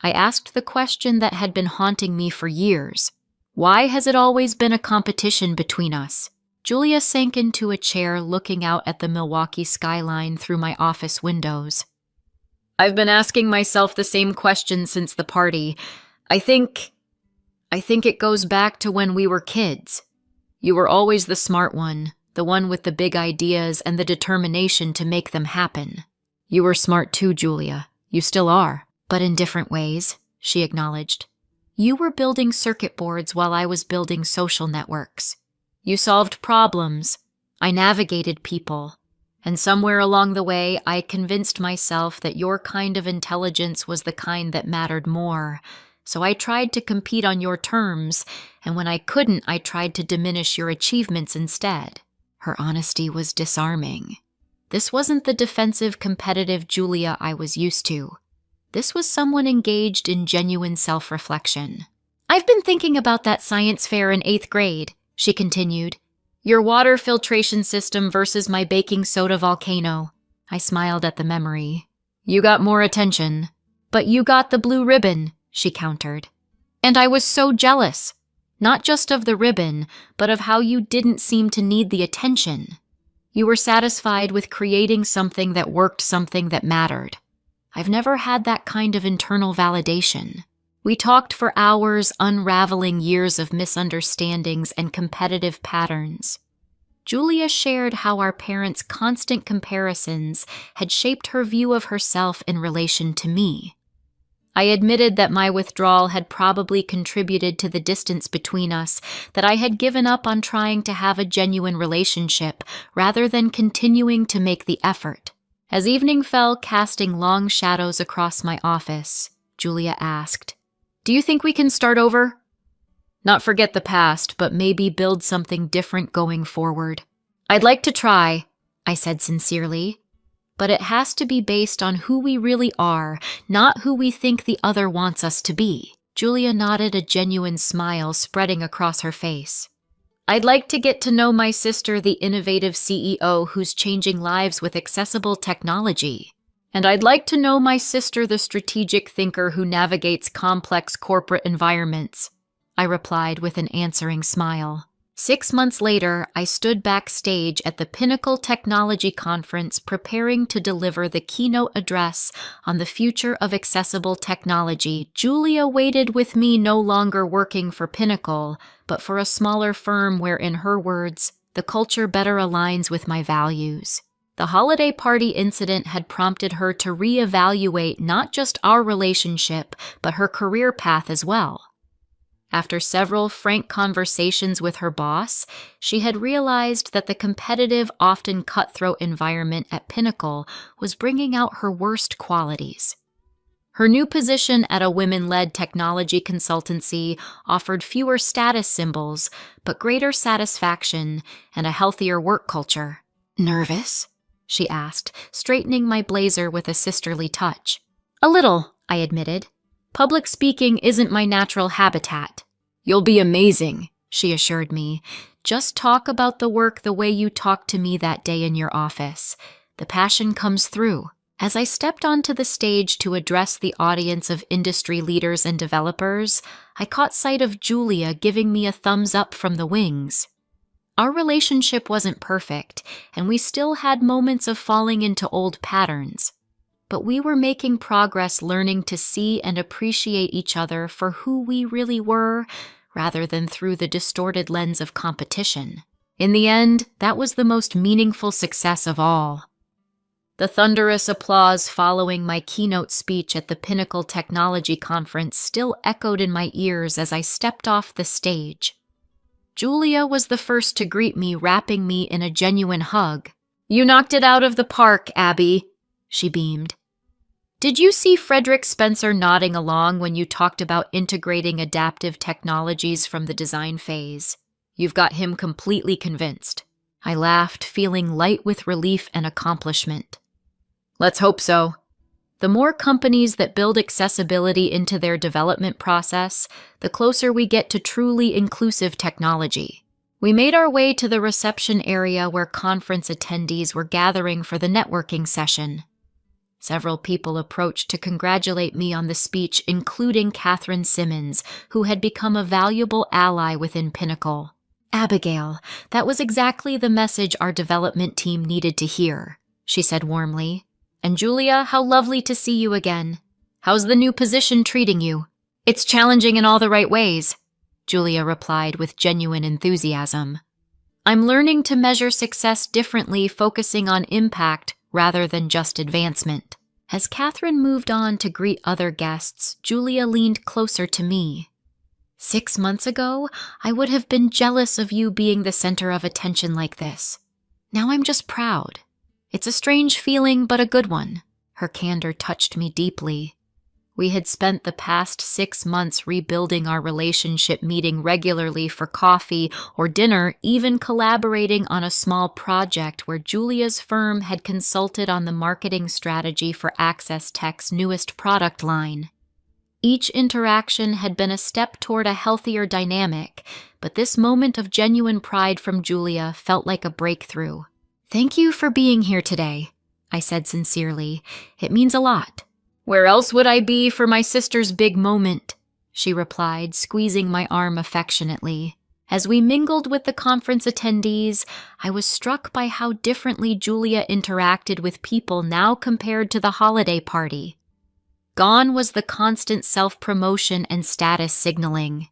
I asked the question that had been haunting me for years. Why has it always been a competition between us? Julia sank into a chair, looking out at the Milwaukee skyline through my office windows. I've been asking myself the same question since the party. I think it goes back to when we were kids. You were always the smart one, the one with the big ideas and the determination to make them happen. You were smart too, Julia. You still are, but in different ways, she acknowledged. You were building circuit boards while I was building social networks. You solved problems. I navigated people. And somewhere along the way, I convinced myself that your kind of intelligence was the kind that mattered more. So I tried to compete on your terms, and when I couldn't, I tried to diminish your achievements instead. Her honesty was disarming. This wasn't the defensive, competitive Julia I was used to. This was someone engaged in genuine self-reflection. I've been thinking about that science fair in 8th grade, she continued. Your water filtration system versus my baking soda volcano. I smiled at the memory. You got more attention. But you got the blue ribbon, she countered. And I was so jealous. Not just of the ribbon, but of how you didn't seem to need the attention. You were satisfied with creating something that worked, something that mattered. I've never had that kind of internal validation. We talked for hours, unraveling years of misunderstandings and competitive patterns. Julia shared how our parents' constant comparisons had shaped her view of herself in relation to me. I admitted that my withdrawal had probably contributed to the distance between us, that I had given up on trying to have a genuine relationship rather than continuing to make the effort. As evening fell, casting long shadows across my office, Julia asked, "Do you think we can start over? Not forget the past, but maybe build something different going forward." "I'd like to try," I said sincerely, "but it has to be based on who we really are, not who we think the other wants us to be." Julia nodded, a genuine smile spreading across her face. "I'd like to get to know my sister, the innovative CEO who's changing lives with accessible technology. And I'd like to know my sister, the strategic thinker who navigates complex corporate environments," I replied with an answering smile. 6 months later, I stood backstage at the Pinnacle Technology Conference preparing to deliver the keynote address on the future of accessible technology. Julia waited with me, no longer working for Pinnacle, but for a smaller firm where, in her words, the culture better aligns with my values. The holiday party incident had prompted her to reevaluate not just our relationship, but her career path as well. After several frank conversations with her boss, she had realized that the competitive, often cutthroat environment at Pinnacle was bringing out her worst qualities. Her new position at a women-led technology consultancy offered fewer status symbols, but greater satisfaction and a healthier work culture. "Nervous?" she asked, straightening my blazer with a sisterly touch. "A little," I admitted. "Public speaking isn't my natural habitat." "You'll be amazing," she assured me. "Just talk about the work the way you talked to me that day in your office. The passion comes through." As I stepped onto the stage to address the audience of industry leaders and developers, I caught sight of Julia giving me a thumbs up from the wings. Our relationship wasn't perfect, and we still had moments of falling into old patterns. But we were making progress, learning to see and appreciate each other for who we really were, rather than through the distorted lens of competition. In the end, that was the most meaningful success of all. The thunderous applause following my keynote speech at the Pinnacle Technology Conference still echoed in my ears as I stepped off the stage. Julia was the first to greet me, wrapping me in a genuine hug. "You knocked it out of the park, Abby," she beamed. "Did you see Frederick Spencer nodding along when you talked about integrating adaptive technologies from the design phase? You've got him completely convinced." I laughed, feeling light with relief and accomplishment. "Let's hope so. The more companies that build accessibility into their development process, the closer we get to truly inclusive technology." We made our way to the reception area where conference attendees were gathering for the networking session. Several people approached to congratulate me on the speech, including Catherine Simmons, who had become a valuable ally within Pinnacle. "Abigail, that was exactly the message our development team needed to hear," she said warmly. "And Julia, how lovely to see you again. How's the new position treating you?" "It's challenging in all the right ways," Julia replied with genuine enthusiasm. "I'm learning to measure success differently, focusing on impact rather than just advancement." As Catherine moved on to greet other guests, Julia leaned closer to me. 6 months ago, I would have been jealous of you being the center of attention like this. Now I'm just proud. It's a strange feeling, but a good one." Her candor touched me deeply. We had spent the past 6 months rebuilding our relationship, meeting regularly for coffee or dinner, even collaborating on a small project where Julia's firm had consulted on the marketing strategy for Access Tech's newest product line. Each interaction had been a step toward a healthier dynamic, but this moment of genuine pride from Julia felt like a breakthrough. "Thank you for being here today," I said sincerely. "It means a lot." "Where else would I be for my sister's big moment?" she replied, squeezing my arm affectionately. As we mingled with the conference attendees, I was struck by how differently Julia interacted with people now compared to the holiday party. Gone was the constant self-promotion and status signaling.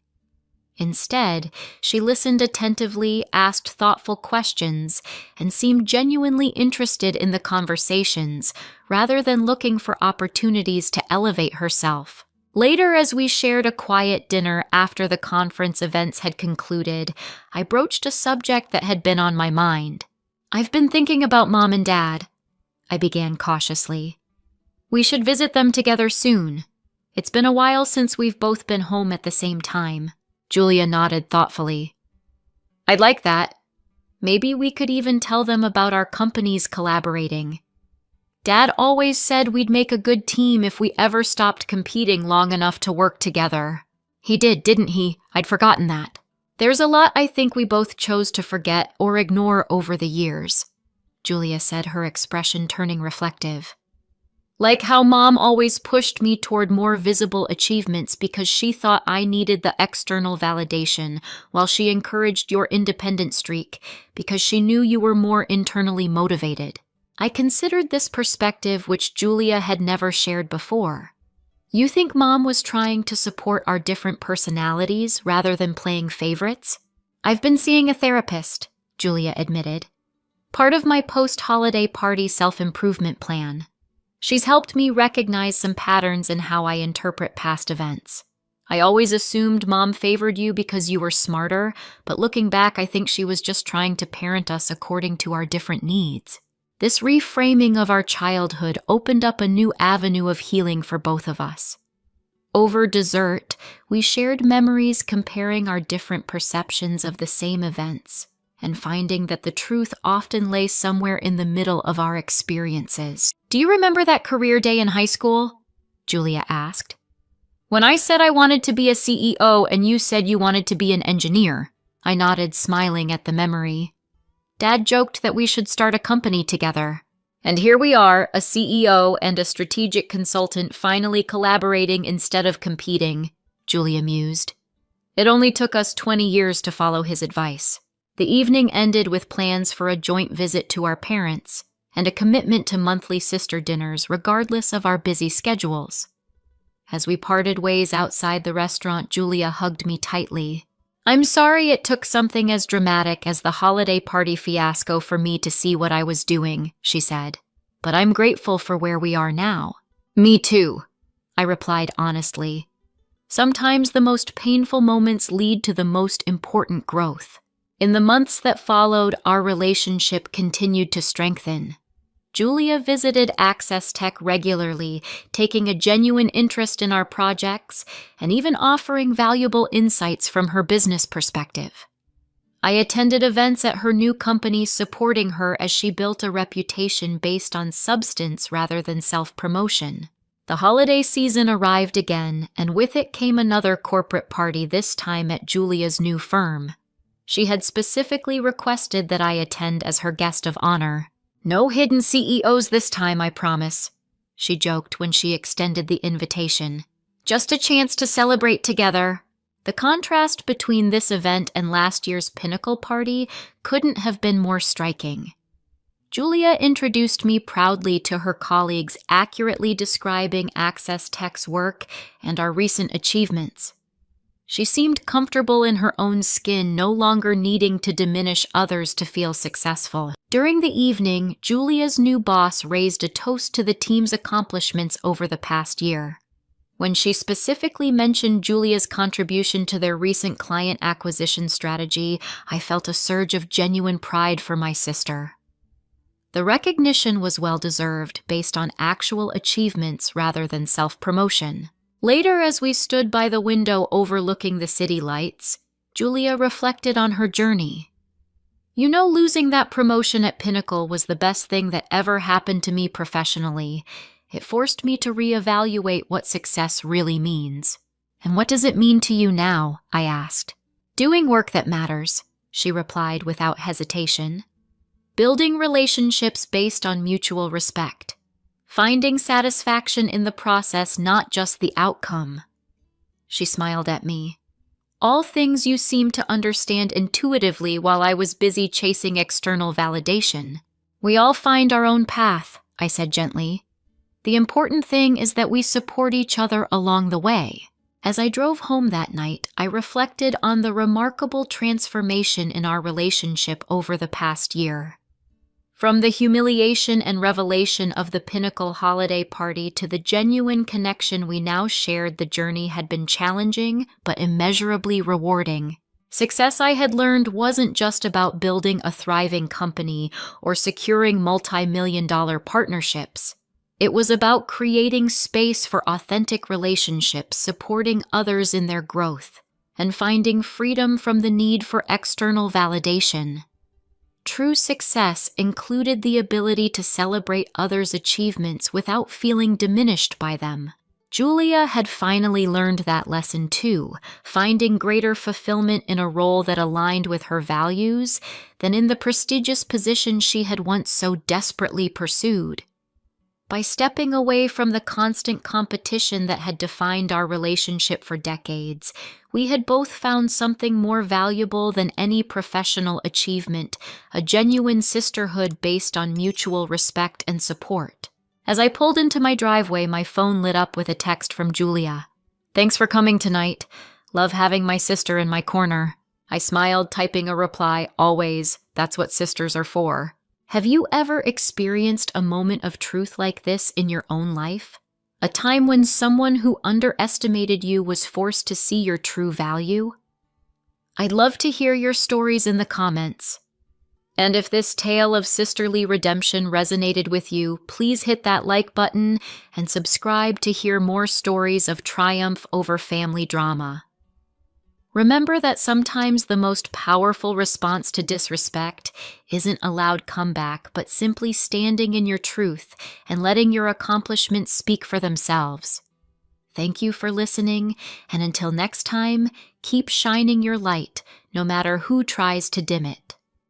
Instead, she listened attentively, asked thoughtful questions, and seemed genuinely interested in the conversations, rather than looking for opportunities to elevate herself. Later, as we shared a quiet dinner after the conference events had concluded, I broached a subject that had been on my mind. "I've been thinking about Mom and Dad," I began cautiously. "We should visit them together soon. It's been a while since we've both been home at the same time." Julia nodded thoughtfully. "I'd like that. Maybe we could even tell them about our companies collaborating. Dad always said we'd make a good team if we ever stopped competing long enough to work together." "He did, didn't he? I'd forgotten that." "There's a lot I think we both chose to forget or ignore over the years," Julia said, her expression turning reflective. "Like how Mom always pushed me toward more visible achievements because she thought I needed the external validation, while she encouraged your independent streak because she knew you were more internally motivated." I considered this perspective, which Julia had never shared before. "You think Mom was trying to support our different personalities rather than playing favorites?" "I've been seeing a therapist," Julia admitted. "Part of my post-holiday party self-improvement plan. She's helped me recognize some patterns in how I interpret past events. I always assumed Mom favored you because you were smarter, but looking back, I think she was just trying to parent us according to our different needs. This reframing of our childhood opened up a new avenue of healing for both of us." Over dessert, we shared memories comparing our different perceptions of the same events, and finding that the truth often lay somewhere in the middle of our experiences. "Do you remember that career day in high school?" Julia asked. "When I said I wanted to be a CEO and you said you wanted to be an engineer." I nodded, smiling at the memory. "Dad joked that we should start a company together. And here we are, a CEO and a strategic consultant finally collaborating instead of competing," Julia mused. "It only took us 20 years to follow his advice." The evening ended with plans for a joint visit to our parents and a commitment to monthly sister dinners regardless of our busy schedules. As we parted ways outside the restaurant, Julia hugged me tightly. "I'm sorry it took something as dramatic as the holiday party fiasco for me to see what I was doing," she said. "But I'm grateful for where we are now." "Me too," I replied honestly. "Sometimes the most painful moments lead to the most important growth." In the months that followed, our relationship continued to strengthen. Julia visited Access Tech regularly, taking a genuine interest in our projects and even offering valuable insights from her business perspective. I attended events at her new company, supporting her as she built a reputation based on substance rather than self-promotion. The holiday season arrived again, and with it came another corporate party, this time at Julia's new firm. She had specifically requested that I attend as her guest of honor. "No hidden CEOs this time, I promise," she joked when she extended the invitation. "Just a chance to celebrate together." The contrast between this event and last year's Pinnacle party couldn't have been more striking. Julia introduced me proudly to her colleagues, accurately describing Access Tech's work and our recent achievements. She seemed comfortable in her own skin, no longer needing to diminish others to feel successful. During the evening, Julia's new boss raised a toast to the team's accomplishments over the past year. When she specifically mentioned Julia's contribution to their recent client acquisition strategy, I felt a surge of genuine pride for my sister. The recognition was well-deserved, based on actual achievements rather than self-promotion. Later, as we stood by the window overlooking the city lights, Julia reflected on her journey. "You know, losing that promotion at Pinnacle was the best thing that ever happened to me professionally. It forced me to reevaluate what success really means." "And what does it mean to you now?" I asked. "Doing work that matters," she replied without hesitation. "Building relationships based on mutual respect. Finding satisfaction in the process, not just the outcome." She smiled at me. "All things you seem to understand intuitively while I was busy chasing external validation." "We all find our own path," I said gently. "The important thing is that we support each other along the way." As I drove home that night, I reflected on the remarkable transformation in our relationship over the past year. From the humiliation and revelation of the pinnacle holiday party to the genuine connection we now shared, the journey had been challenging but immeasurably rewarding. Success, I had learned, wasn't just about building a thriving company or securing multi-million-dollar partnerships. It was about creating space for authentic relationships, supporting others in their growth, and finding freedom from the need for external validation. True success included the ability to celebrate others' achievements without feeling diminished by them. Julia had finally learned that lesson too, finding greater fulfillment in a role that aligned with her values than in the prestigious position she had once so desperately pursued. By stepping away from the constant competition that had defined our relationship for decades, we had both found something more valuable than any professional achievement, a genuine sisterhood based on mutual respect and support. As I pulled into my driveway, my phone lit up with a text from Julia. "Thanks for coming tonight. Love having my sister in my corner." I smiled, typing a reply, "Always. That's what sisters are for." Have you ever experienced a moment of truth like this in your own life? A time when someone who underestimated you was forced to see your true value? I'd love to hear your stories in the comments. And if this tale of sisterly redemption resonated with you, please hit that like button and subscribe to hear more stories of triumph over family drama. Remember that sometimes the most powerful response to disrespect isn't a loud comeback, but simply standing in your truth and letting your accomplishments speak for themselves. Thank you for listening, and until next time, keep shining your light, no matter who tries to dim it.